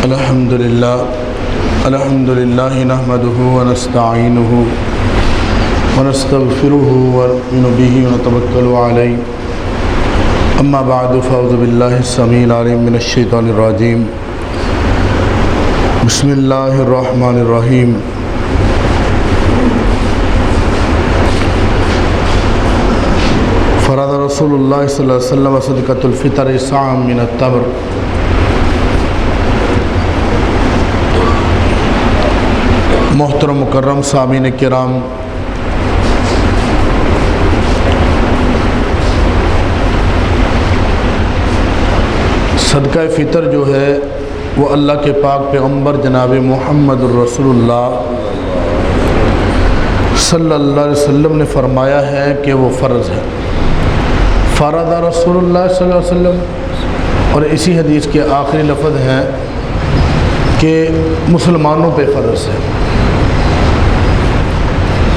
الحمد للہ نحمده ونستعینه ونستغفره ونؤمن به ونتوکل علیہ اما بعد فاعوذ باللہ السمیع العلیم من الشیطان الرجیم بسم اللہ الرحمن الرحیم فرض رسول اللہ صلی اللہ علیہ وسلم صدقۃ الفطر صاع من التمر۔ محترم مکرم سامعین کرام، صدقہ فطر جو ہے وہ اللہ کے پاک پیغمبر جناب محمد الرسول اللہ صلی اللہ علیہ وسلم نے فرمایا ہے کہ وہ فرض ہے۔ فرض رسول اللہ صلی اللہ علیہ وسلم، اور اسی حدیث کے آخری لفظ ہیں کہ مسلمانوں پہ فرض ہے۔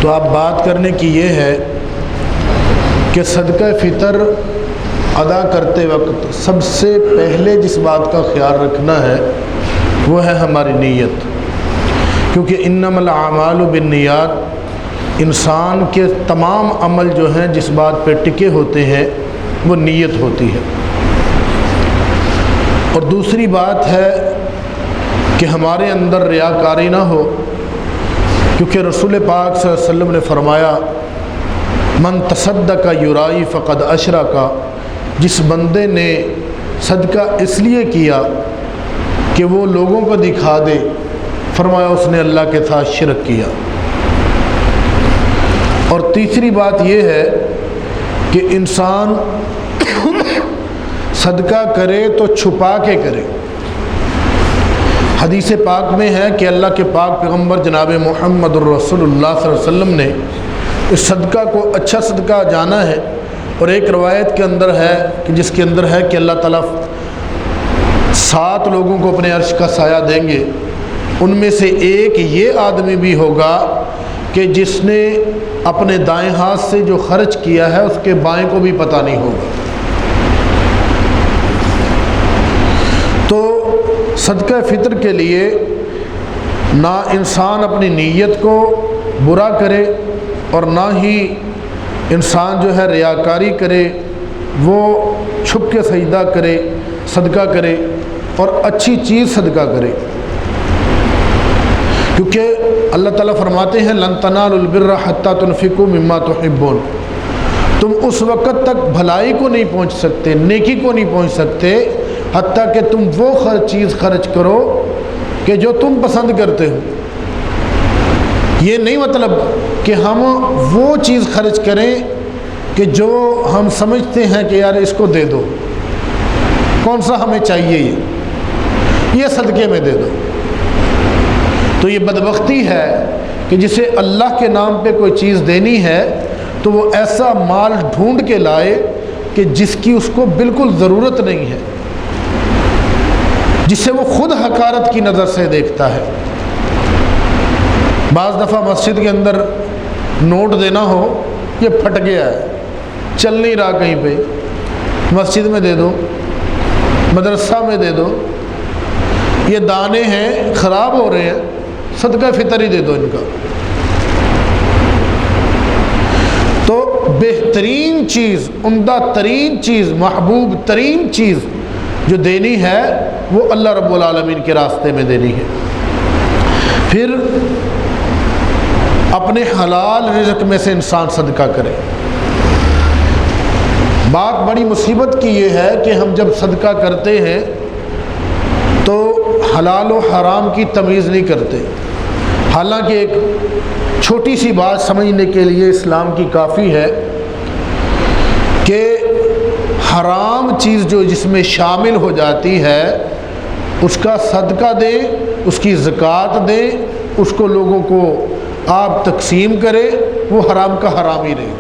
تو آپ بات کرنے کی یہ ہے کہ صدقہ فطر ادا کرتے وقت سب سے پہلے جس بات کا خیال رکھنا ہے وہ ہے ہماری نیت، کیونکہ انما الاعمال بالنیات، انسان کے تمام عمل جو ہیں جس بات پہ ٹکے ہوتے ہیں وہ نیت ہوتی ہے۔ اور دوسری بات ہے کہ ہمارے اندر ریاکاری نہ ہو، کیونکہ رسول پاک صلی اللہ علیہ وسلم نے فرمایا من تصدق یرائی فقد اشرک، جس بندے نے صدقہ اس لیے کیا کہ وہ لوگوں کو دکھا دے، فرمایا اس نے اللہ کے ساتھ شرک کیا۔ اور تیسری بات یہ ہے کہ انسان صدقہ کرے تو چھپا کے کرے۔ حدیث پاک میں ہے کہ اللہ کے پاک پیغمبر جناب محمد الرسول اللہ صلی اللہ علیہ وسلم نے اس صدقہ کو اچھا صدقہ جانا ہے، اور ایک روایت کے اندر ہے کہ جس کے اندر ہے کہ اللہ تعالیٰ 7 لوگوں کو اپنے عرش کا سایہ دیں گے، ان میں سے ایک یہ آدمی بھی ہوگا کہ جس نے اپنے دائیں ہاتھ سے جو خرچ کیا ہے اس کے بائیں کو بھی پتہ نہیں ہوگا۔ تو صدقہ فطر کے لیے نہ انسان اپنی نیت کو برا کرے اور نہ ہی انسان جو ہے ریاکاری کرے، وہ چھپ کے سجدہ کرے، صدقہ کرے اور اچھی چیز صدقہ کرے، کیونکہ اللہ تعالیٰ فرماتے ہیں لن تنالوا البر حتی تنفقوا مما تحبون، تم اس وقت تک بھلائی کو نہیں پہنچ سکتے، نیکی کو نہیں پہنچ سکتے حتیٰ کہ تم وہ چیز خرچ کرو کہ جو تم پسند کرتے ہو۔ یہ نہیں مطلب کہ ہم وہ چیز خرچ کریں کہ جو ہم سمجھتے ہیں کہ یار اس کو دے دو، کون سا ہمیں چاہیے یہ صدقے میں دے دو۔ تو یہ بدبختی ہے کہ جسے اللہ کے نام پہ کوئی چیز دینی ہے تو وہ ایسا مال ڈھونڈ کے لائے کہ جس کی اس کو بالکل ضرورت نہیں ہے، جسے وہ خود حقارت کی نظر سے دیکھتا ہے۔ بعض دفعہ مسجد کے اندر نوٹ دینا ہو، یہ پھٹ گیا ہے، چل نہیں رہا کہیں پہ، مسجد میں دے دو، مدرسہ میں دے دو، یہ دانے ہیں خراب ہو رہے ہیں، صدقہ فطر ہی دے دو ان کا۔ تو بہترین چیز، عمدہ ترین چیز، محبوب ترین چیز جو دینی ہے وہ اللہ رب العالمین کے راستے میں دینی ہے۔ پھر اپنے حلال رزق میں سے انسان صدقہ کرے۔ بات بڑی مصیبت کی یہ ہے کہ ہم جب صدقہ کرتے ہیں تو حلال و حرام کی تمیز نہیں کرتے، حالانکہ ایک چھوٹی سی بات سمجھنے کے لیے اسلام کی کافی ہے کہ حرام چیز جو جس میں شامل ہو جاتی ہے اس کا صدقہ دیں، اس کی زکوٰۃ دیں، اس کو لوگوں کو آپ تقسیم کریں، وہ حرام کا حرام ہی رہے گا۔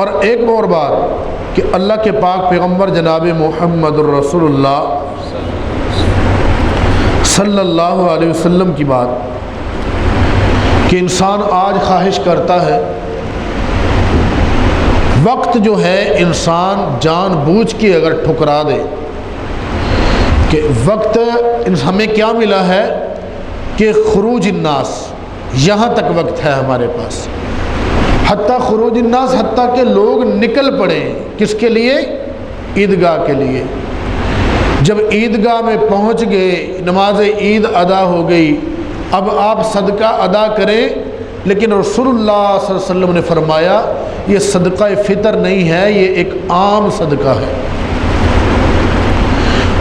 اور ایک اور بات کہ اللہ کے پاک پیغمبر جناب محمد الرسول اللہ صلی اللہ علیہ وسلم کی بات کہ انسان آج خواہش کرتا ہے وقت جو ہے انسان جان بوجھ کے اگر ٹھکرا دے کہ وقت ہمیں کیا ملا ہے کہ خروج الناس یہاں تک وقت ہے ہمارے پاس، حتیٰ خروج الناس، حتیٰ کہ لوگ نکل پڑے کس کے لیے؟ عیدگاہ کے لیے۔ جب عیدگاہ میں پہنچ گئے، نماز عید ادا ہو گئی، اب آپ صدقہ ادا کریں، لیکن رسول اللہ صلی اللہ علیہ وسلم نے فرمایا یہ صدقہ فطر نہیں ہے، یہ ایک عام صدقہ ہے۔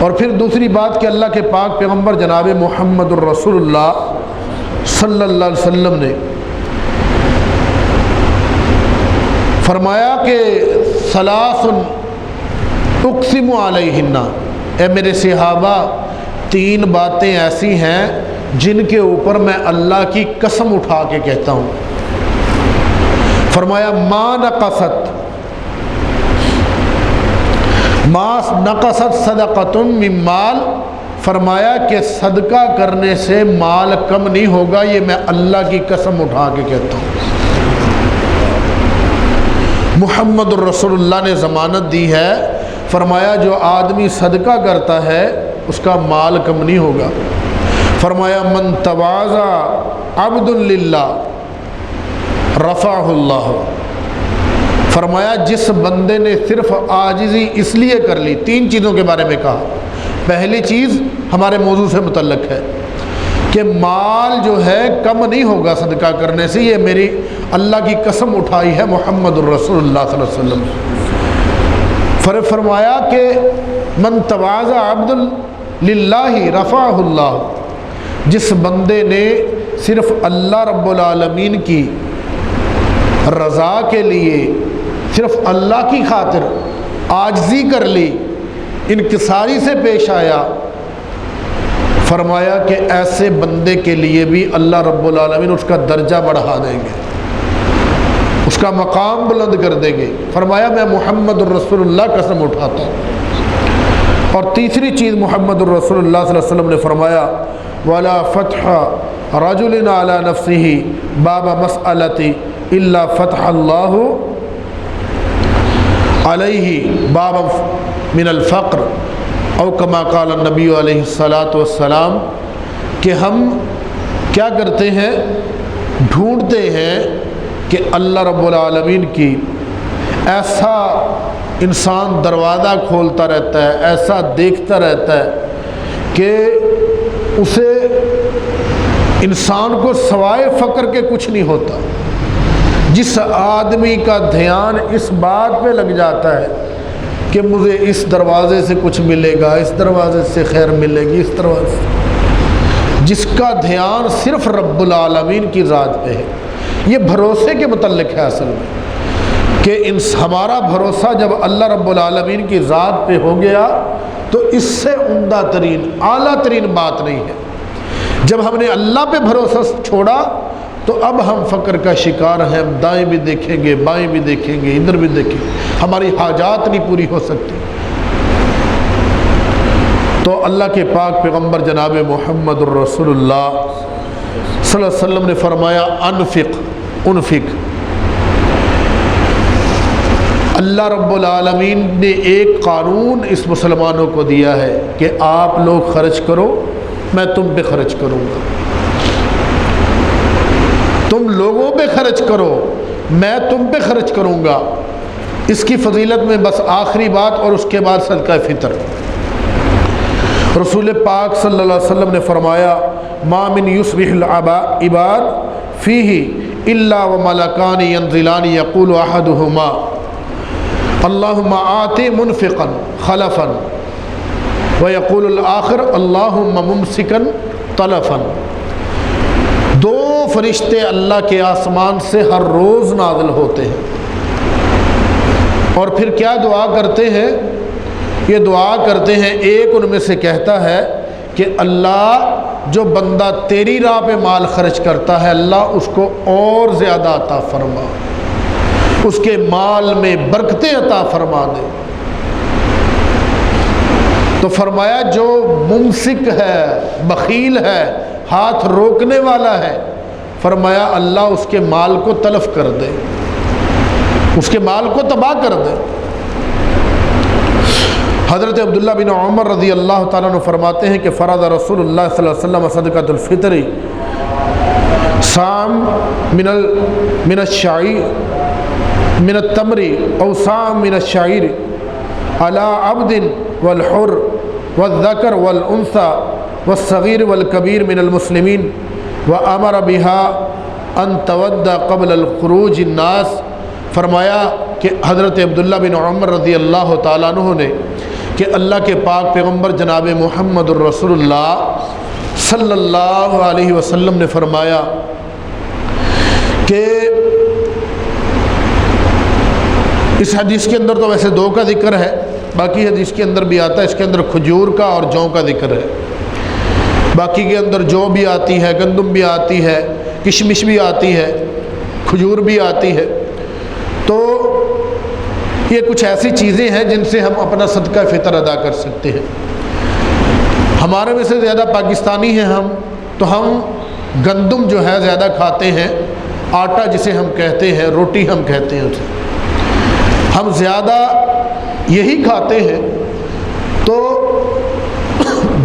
اور پھر دوسری بات کہ اللہ کے پاک پیغمبر جناب محمد الرسول اللہ صلی اللہ علیہ وسلم نے فرمایا کہ ثلاث اقسم علیہن، اے میرے صحابہ تین باتیں ایسی ہیں جن کے اوپر میں اللہ کی قسم اٹھا کے کہتا ہوں۔ فرمایا ما نقصت صدقۃ من مال، فرمایا کہ صدقہ کرنے سے مال کم نہیں ہوگا، یہ میں اللہ کی قسم اٹھا کے کہتا ہوں۔ محمد الرسول اللہ نے ضمانت دی ہے، فرمایا جو آدمی صدقہ کرتا ہے اس کا مال کم نہیں ہوگا۔ فرمایا من تواضع عبد للہ رفعہ اللہ، فرمایا جس بندے نے صرف عاجزی اس لیے کر لی، تین چیزوں کے بارے میں کہا۔ پہلی چیز ہمارے موضوع سے متعلق ہے کہ مال جو ہے کم نہیں ہوگا صدقہ کرنے سے، یہ میری اللہ کی قسم اٹھائی ہے محمد الرسول اللہ صلی اللہ علیہ وسلم۔ فرمایا کہ من تواضع عبد للہ رفعہ اللہ، جس بندے نے صرف اللہ رب العالمین کی رضا کے لیے، صرف اللہ کی خاطر عاجزی کر لی، انکساری سے پیش آیا، فرمایا کہ ایسے بندے کے لیے بھی اللہ رب العالمین اس کا درجہ بڑھا دیں گے، اس کا مقام بلند کر دیں گے۔ فرمایا میں محمد الرسول اللہ قسم اٹھاتا ہوں۔ اور تیسری چیز محمد الرسول اللہ صلی اللہ علیہ وسلم نے فرمایا وَلَا فَتْحَ رَجُلٍ عَلَى نَفْسِهِ بَابَ مَسْأَلَةٍ إِلَّا فَتْحَ اللَّهُ عَلَيْهِ بَابًا مِنَ الْفَقْرِ او کما قال النبی علیہ الصلاۃ والسلام، کہ ہم کیا کرتے ہیں؟ ڈھونڈتے ہیں کہ اللہ رب العالمین کی ایسا انسان دروازہ کھولتا رہتا ہے، ایسا دیکھتا رہتا ہے کہ اسے انسان کو سوائے فقر کے کچھ نہیں ہوتا۔ جس آدمی کا دھیان اس بات پہ لگ جاتا ہے کہ مجھے اس دروازے سے کچھ ملے گا، اس دروازے سے خیر ملے گی، اس دروازے سے، جس کا دھیان صرف رب العالمین کی ذات پہ ہے، یہ بھروسے کے متعلق ہے اصل میں، کہ ہمارا بھروسہ جب اللہ رب العالمین کی ذات پہ ہو گیا تو اس سے عمدہ ترین اعلیٰ ترین بات نہیں ہے۔ جب ہم نے اللہ پہ بھروسہ چھوڑا تو اب ہم فقر کا شکار ہیں، دائیں بھی دیکھیں گے، بائیں بھی دیکھیں گے، ادھر بھی دیکھیں گے، ہماری حاجات نہیں پوری ہو سکتی۔ تو اللہ کے پاک پیغمبر جناب محمد الرسول اللہ صلی اللہ علیہ وسلم نے فرمایا انفق۔ اللہ رب العالمین نے ایک قانون اس مسلمانوں کو دیا ہے کہ آپ لوگ خرچ کرو، میں تم پہ خرچ کروں گا۔ تم لوگوں پہ خرچ کرو، میں تم پہ خرچ کروں گا۔ اس کی فضیلت میں بس آخری بات اور اس کے بعد صدقہ فطر۔ رسول پاک صلی اللہ علیہ وسلم نے فرمایا ما من یصبح العباد فیہ الا وملکان ینزلان یقول احدہما اللہم آتی منفقا خلفا ویقول الآخر اللہم ممسکا تلفا۔ دو فرشتے اللہ کے آسمان سے ہر روز نازل ہوتے ہیں، اور پھر کیا دعا کرتے ہیں؟ یہ دعا کرتے ہیں، ایک ان میں سے کہتا ہے کہ اللہ جو بندہ تیری راہ پہ مال خرچ کرتا ہے اللہ اس کو اور زیادہ عطا فرما، اس کے مال میں برکتیں عطا فرما دے۔ تو فرمایا جو ممسک ہے، بخیل ہے، ہاتھ روکنے والا ہے، فرمایا اللہ اس کے مال کو تلف کر دے۔ اس کے مال کو تباہ کر دے۔ حضرت عبداللہ بن عمر رضی اللہ تعالیٰ عنہ فرماتے ہیں کہ فرض رسول اللہ صلی اللہ علیہ وسلم صدقۃ الفطر سام من الشعیر من التمر او سام من الشعیر علی عبد والحر والذکر والانثى والصغیر والکبیر من المسلمین وامر بها ان تودع قبل الخروج الناس۔ فرمایا کہ حضرت عبداللہ بن عمر رضی اللہ تعالیٰ عنہ نے کہ اللہ کے پاک پیغمبر جناب محمد الرسول اللہ صلی اللہ علیہ وسلم نے فرمایا کہ اس حدیث کے اندر تو ویسے 2 کا ذکر ہے، باقی حدیث کے اندر بھی آتا ہے، اس کے اندر کھجور کا اور جوں کا ذکر ہے، باقی کے اندر جو بھی آتی ہے، گندم بھی آتی ہے، کشمش بھی آتی ہے، کھجور بھی آتی ہے۔ تو یہ کچھ ایسی چیزیں ہیں جن سے ہم اپنا صدقہ فطر ادا کر سکتے ہیں۔ ہمارے میں سے زیادہ پاکستانی ہیں ہم، تو ہم گندم جو ہے زیادہ کھاتے ہیں، آٹا جسے ہم کہتے ہیں، روٹی ہم کہتے ہیں اسے، ہم زیادہ یہی کھاتے ہیں۔ تو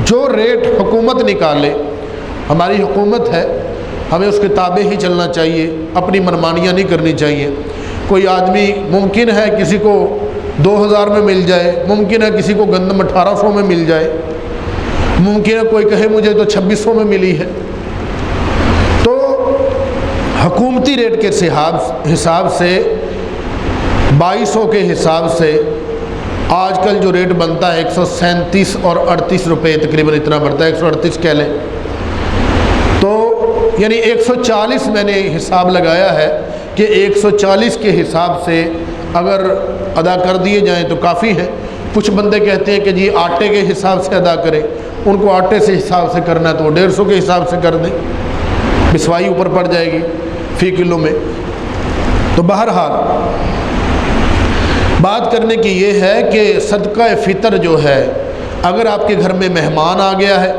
جو ریٹ حکومت نکالے، ہماری حکومت ہے، ہمیں اس کے تابع ہی چلنا چاہیے، اپنی منمانیاں نہیں کرنی چاہیے۔ کوئی آدمی ممکن ہے کسی کو 2000 میں مل جائے، ممکن ہے کسی کو گندم 1800 میں مل جائے، ممکن ہے کوئی کہے مجھے تو 2600 میں ملی ہے۔ تو حکومتی ریٹ کے حساب سے 2200 کے حساب سے آج کل جو ریٹ بنتا ہے 137 اور 38 روپے تقریباً اتنا بڑھتا ہے، 138 کہہ لیں، تو یعنی 140 میں نے حساب لگایا ہے کہ 140 کے حساب سے اگر ادا کر دیے جائیں تو کافی ہے۔ کچھ بندے کہتے ہیں کہ جی آٹے کے حساب سے ادا کریں، ان کو آٹے سے حساب سے کرنا ہے تو وہ 150 کے حساب سے کر دیں، بسوائی اوپر پڑ جائے گی فی کلو میں۔ تو بہرحال بات کرنے کی یہ ہے کہ صدقہ فطر جو ہے، اگر آپ کے گھر میں مہمان آ گیا ہے،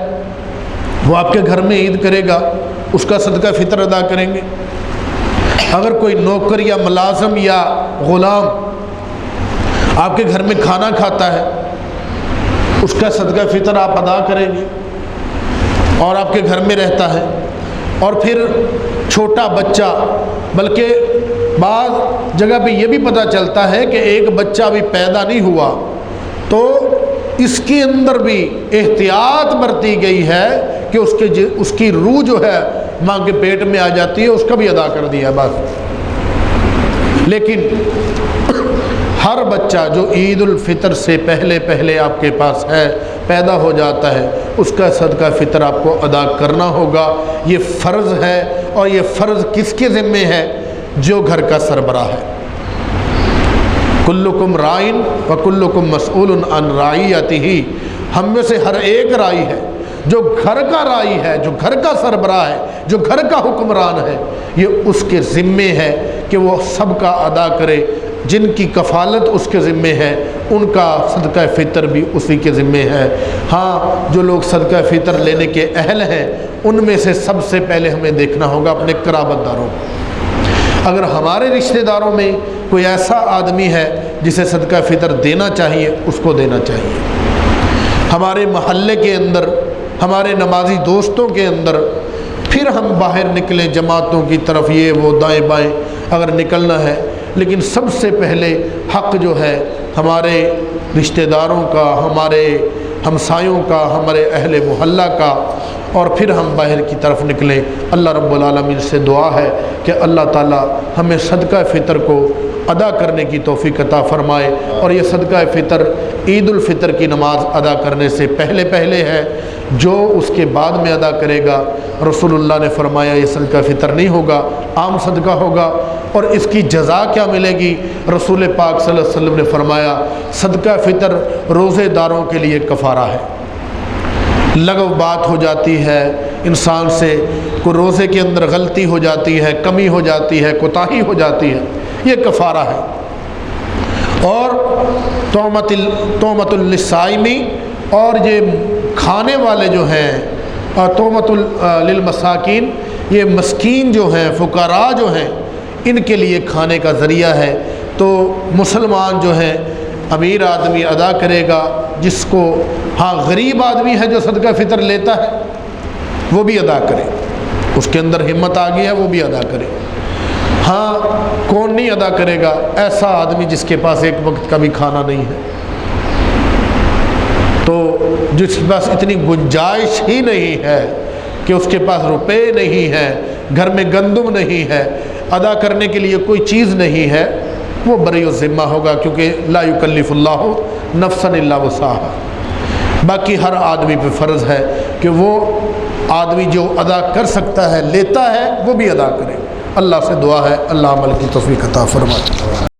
وہ آپ کے گھر میں عید کرے گا، اس کا صدقہ فطر ادا کریں گے۔ اگر کوئی نوکر یا ملازم یا غلام آپ کے گھر میں کھانا کھاتا ہے، اس کا صدقہ فطر آپ ادا کریں گے اور آپ کے گھر میں رہتا ہے۔ اور پھر چھوٹا بچہ، بلکہ بعض جگہ پہ یہ بھی پتہ چلتا ہے کہ ایک بچہ بھی پیدا نہیں ہوا تو اس کے اندر بھی احتیاط برتی گئی ہے کہ اس کی روح جو ہے ماں کے پیٹ میں آ جاتی ہے، اس کا بھی ادا کر دیا بس۔ لیکن ہر بچہ جو عید الفطر سے پہلے آپ کے پاس ہے، پیدا ہو جاتا ہے، اس کا صدقہ فطر آپ کو ادا کرنا ہوگا۔ یہ فرض ہے، اور یہ فرض کس کے ذمے ہے؟ جو گھر کا سربراہ ہے۔ کلکم رائن وکلکم مسئول عن رعیتہ، ہم میں سے ہر ایک رائی ہے۔ جو گھر کا رائی ہے، جو گھر کا سربراہ ہے، جو گھر کا حکمران ہے، یہ اس کے ذمے ہے کہ وہ سب کا ادا کرے۔ جن کی کفالت اس کے ذمے ہے، ان کا صدقہ فطر بھی اسی کے ذمے ہے۔ ہاں، جو لوگ صدقہ فطر لینے کے اہل ہیں، ان میں سے سب سے پہلے ہمیں دیکھنا ہوگا اپنے قرابت داروں کو۔ اگر ہمارے رشتہ داروں میں کوئی ایسا آدمی ہے جسے صدقہ فطر دینا چاہیے، اس کو دینا چاہیے۔ ہمارے محلے کے اندر، ہمارے نمازی دوستوں کے اندر، پھر ہم باہر نکلیں جماعتوں کی طرف، یہ وہ دائیں بائیں اگر نکلنا ہے، لیکن سب سے پہلے حق جو ہے ہمارے رشتہ داروں کا، ہمارے ہمسایوں کا، ہمارے اہل محلہ کا، اور پھر ہم باہر کی طرف نکلیں۔ اللہ رب العالمین سے دعا ہے کہ اللہ تعالی ہمیں صدقہ فطر کو ادا کرنے کی توفیق عطا فرمائے، اور یہ صدقہ فطر عید الفطر کی نماز ادا کرنے سے پہلے ہے۔ جو اس کے بعد میں ادا کرے گا، رسول اللہ نے فرمایا یہ صدقہ فطر نہیں ہوگا، عام صدقہ ہوگا۔ اور اس کی جزا کیا ملے گی؟ رسول پاک صلی اللہ علیہ وسلم نے فرمایا صدقہ فطر روزے داروں کے لیے کفارہ ہے۔ لغو بات ہو جاتی ہے انسان سے، کوئی روزے کے اندر غلطی ہو جاتی ہے، کمی ہو جاتی ہے، کوتاہی ہو جاتی ہے، یہ کفارہ ہے۔ اور تومت للصائمی، اور یہ کھانے والے جو ہیں، تومت للمساکین، یہ مسکین جو ہیں، فقراء جو ہیں، ان کے لیے کھانے کا ذریعہ ہے۔ تو مسلمان جو ہے امیر آدمی ادا کرے گا، جس کو ہاں غریب آدمی ہے جو صدقہ فطر لیتا ہے وہ بھی ادا کرے، اس کے اندر ہمت آ گئی ہے وہ بھی ادا کرے۔ ہاں کون نہیں ادا کرے گا؟ ایسا آدمی جس کے پاس ایک وقت کا بھی کھانا نہیں ہے، تو جس کے پاس اتنی گنجائش ہی نہیں ہے کہ اس کے پاس روپے نہیں ہیں، گھر میں گندم نہیں ہے، ادا کرنے کے لیے کوئی چیز نہیں ہے، وہ بری الذمہ ہوگا، کیونکہ لا یکلف اللہ نفسا الا وسعها۔ باقی ہر آدمی پہ فرض ہے کہ وہ آدمی جو ادا کر سکتا ہے لیتا ہے وہ بھی ادا کرے۔ اللہ سے دعا ہے اللہ عمل کی توفیق عطا فرمائے۔